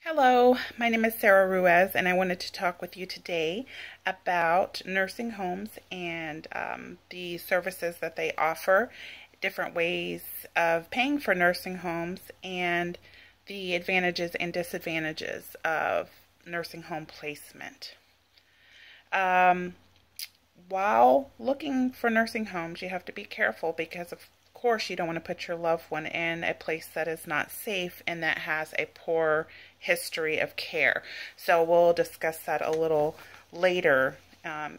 Hello, my name is Sarah Ruiz, and I wanted to talk with you today about nursing homes and the services that they offer, different ways of paying for nursing homes, and the advantages and disadvantages of nursing home placement. Um, while looking for nursing homes, you have to be careful because, of course, you don't want to put your loved one in a place that is not safe and that has a poor history of care. So we'll discuss that a little later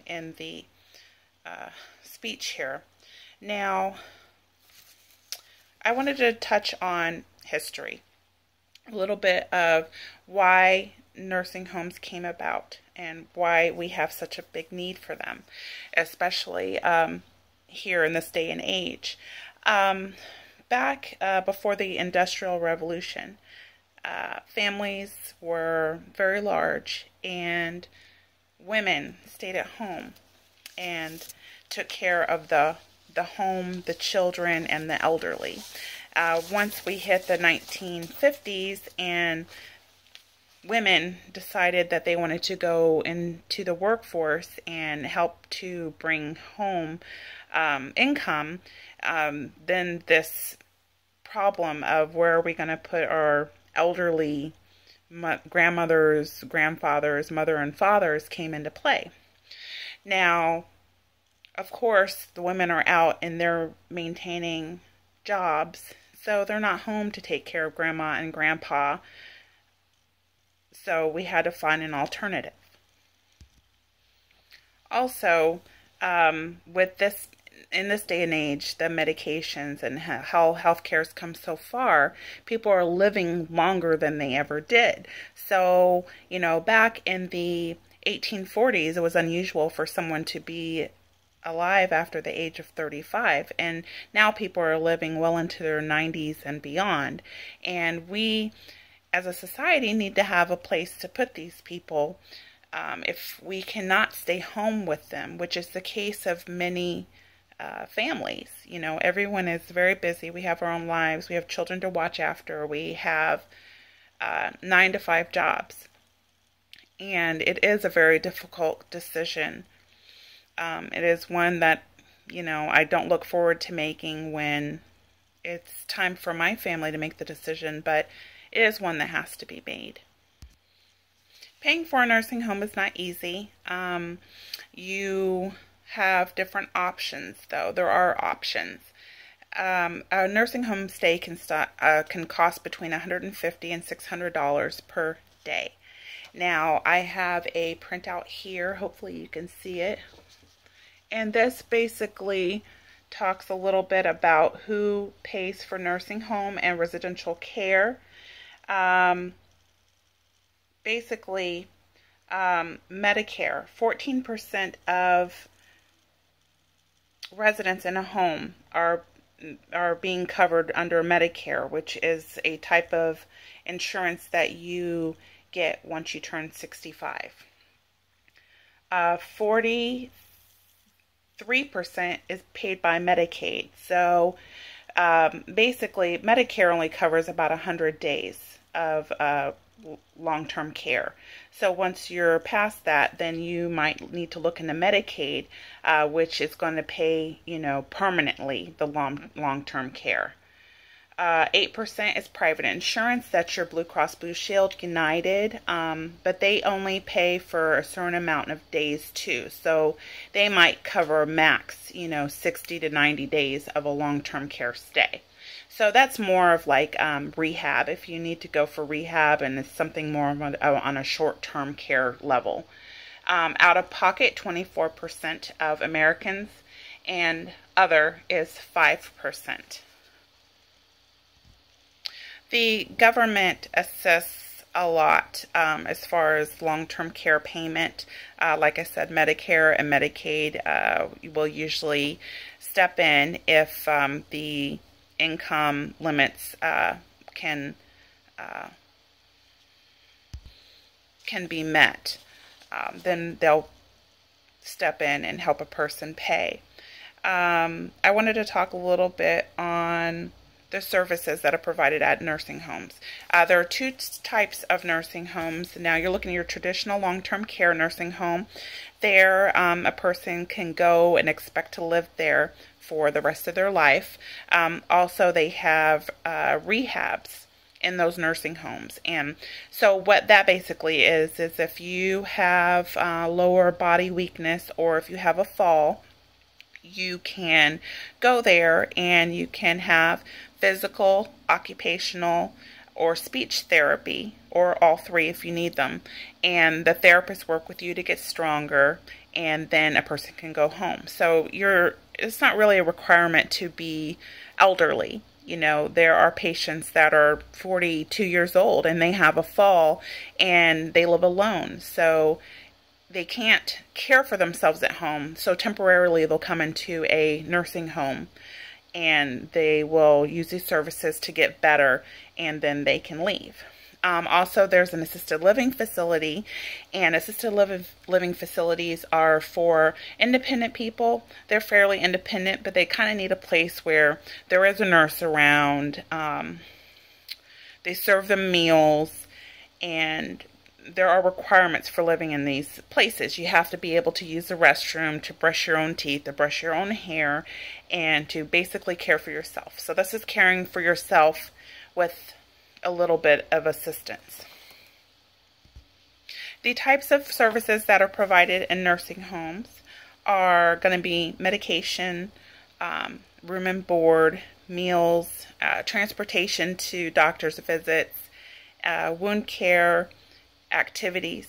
in the speech here. Now, I wanted to touch on history, a little bit of why nursing homes came about and why we have such a big need for them, especially here in this day and age. Back before the Industrial Revolution, families were very large and women stayed at home and took care of the home, the children, and the elderly. Once we hit the 1950s and women decided that they wanted to go into the workforce and help to bring home income, then this problem of where are we going to put our elderly grandmothers, grandfathers, mother and fathers came into play. Now, of course, the women are out and they're maintaining jobs, so they're not home to take care of grandma and grandpa. So we had to find an alternative. Also, with this, in this day and age, the medications and how healthcare has come so far, people are living longer than they ever did. So, you know, back in the 1840s, it was unusual for someone to be alive after the age of 35, and now people are living well into their 90s and beyond. And we, as a society, need to have a place to put these people if we cannot stay home with them, which is the case of many families. You know, everyone is very busy. We have our own lives. We have children to watch after. We have 9 to 5 jobs. And it is a very difficult decision. It is one that, you know, I don't look forward to making when it's time for my family to make the decision, but it is one that has to be made. Paying for a nursing home is not easy. You have different options, though. There are options. A nursing home stay can cost between $150 and $600 per day. Now, I have a printout here. Hopefully you can see it. And this basically talks a little bit about who pays for nursing home and residential care. Basically, Medicare, 14% of residents in a home are being covered under Medicare, which is a type of insurance that you get once you turn 65. 43% is paid by Medicaid. So basically, Medicare only covers about 100 days of long-term care. So once you're past that, then you might need to look into Medicaid, which is going to pay, you know, permanently the long-term care. 8% is private insurance. That's your Blue Cross Blue Shield, United, but they only pay for a certain amount of days too. So they might cover max, you know, 60 to 90 days of a long-term care stay. So that's more of like rehab, if you need to go for rehab, and it's something more on a short-term care level. Out of pocket, 24% of Americans, and other is 5%. The government assists a lot as far as long-term care payment. Like I said, Medicare and Medicaid will usually step in if the income limits can be met. Then they'll step in and help a person pay. I wanted to talk a little bit on the services that are provided at nursing homes. There are two types of nursing homes. Now you're looking at your traditional long-term care nursing home. There, a person can go and expect to live there for the rest of their life. Also, they have rehabs in those nursing homes. And so what that basically is if you have lower body weakness, or if you have a fall, you can go there and you can have physical, occupational, or speech therapy, or all three if you need them. And the therapists work with you to get stronger, and then a person can go home. So it's not really a requirement to be elderly. You know, there are patients that are 42 years old and they have a fall and they live alone. So they can't care for themselves at home. So temporarily they'll come into a nursing home and they will use these services to get better, and then they can leave. Also, there's an assisted living facility, and assisted living facilities are for independent people. They're fairly independent, but they kind of need a place where there is a nurse around. They serve them meals, and there are requirements for living in these places. You have to be able to use the restroom, to brush your own teeth, to brush your own hair, and to basically care for yourself. So this is caring for yourself with a little bit of assistance. The types of services that are provided in nursing homes are going to be medication, room and board, meals, transportation to doctor's visits, wound care, activities,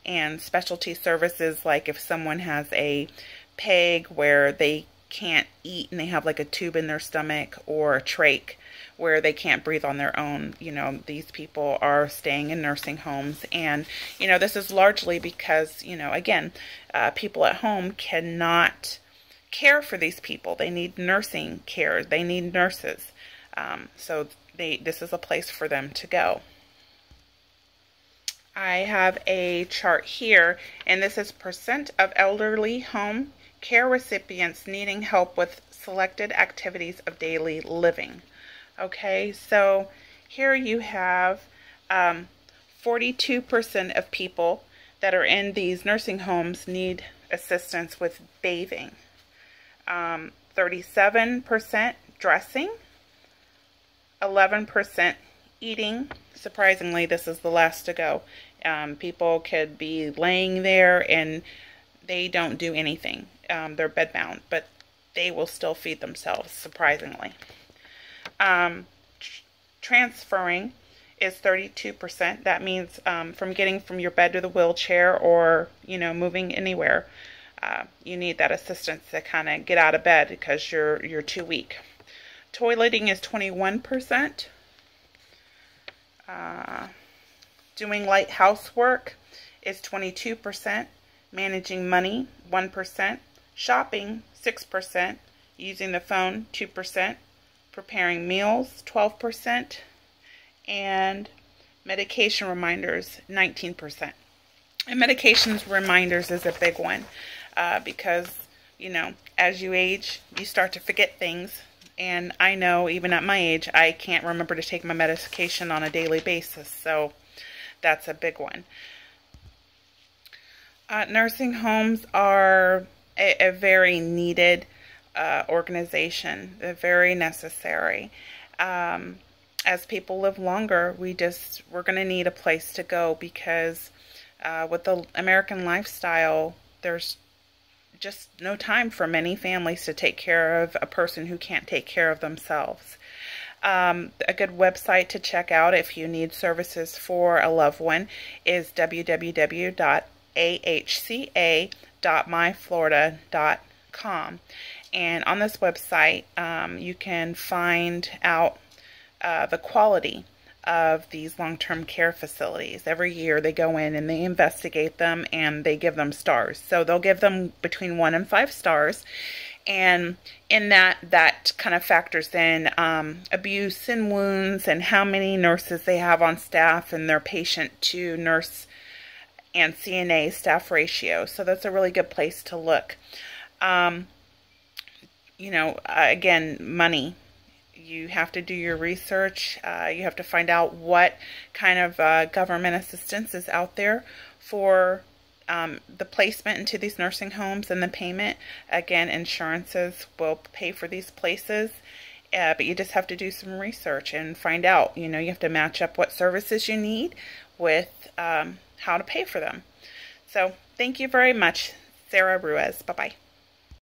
and specialty services, like if someone has a PEG where they can't eat and they have like a tube in their stomach, or a trach where they can't breathe on their own. You know, these people are staying in nursing homes, and you know, this is largely because, you know, again, people at home cannot care for these people. They need nursing care. They need nurses. So this is a place for them to go. I have a chart here, and this is percent of elderly home care recipients needing help with selected activities of daily living. Okay, so here you have 42% of people that are in these nursing homes need assistance with bathing. 37% dressing, 11% eating. Surprisingly, this is the last to go. People could be laying there and they don't do anything. They're bedbound, but they will still feed themselves, surprisingly. Transferring is 32%. That means from getting from your bed to the wheelchair, or, you know, moving anywhere. You need that assistance to kind of get out of bed because you're too weak. Toileting is 21%. Doing light housework is 22%. Managing money, 1%. Shopping, 6%. Using the phone, 2%. Preparing meals, 12%. And medication reminders, 19%. And medications reminders is a big one because, you know, as you age, you start to forget things. And I know, even at my age, I can't remember to take my medication on a daily basis. So that's a big one. Nursing homes are a very needed organization. They're very necessary. As people live longer, we're going to need a place to go, because with the American lifestyle, there's just no time for many families to take care of a person who can't take care of themselves. A good website to check out if you need services for a loved one is www.ahca.myflorida.com. And on this website, you can find out the quality of these long-term care facilities. Every year they go in and they investigate them and they give them stars. So they'll give them between 1 and 5 stars. And in that kind of factors in abuse and wounds, and how many nurses they have on staff, and their patient to nurse and CNA staff ratio. So that's a really good place to look. You know, again, money. You have to do your research. You have to find out what kind of government assistance is out there for the placement into these nursing homes and the payment. Again, insurances will pay for these places, but you just have to do some research and find out. You have to match up what services you need with how to pay for them. So thank you very much, Sarah Ruiz. Bye-bye.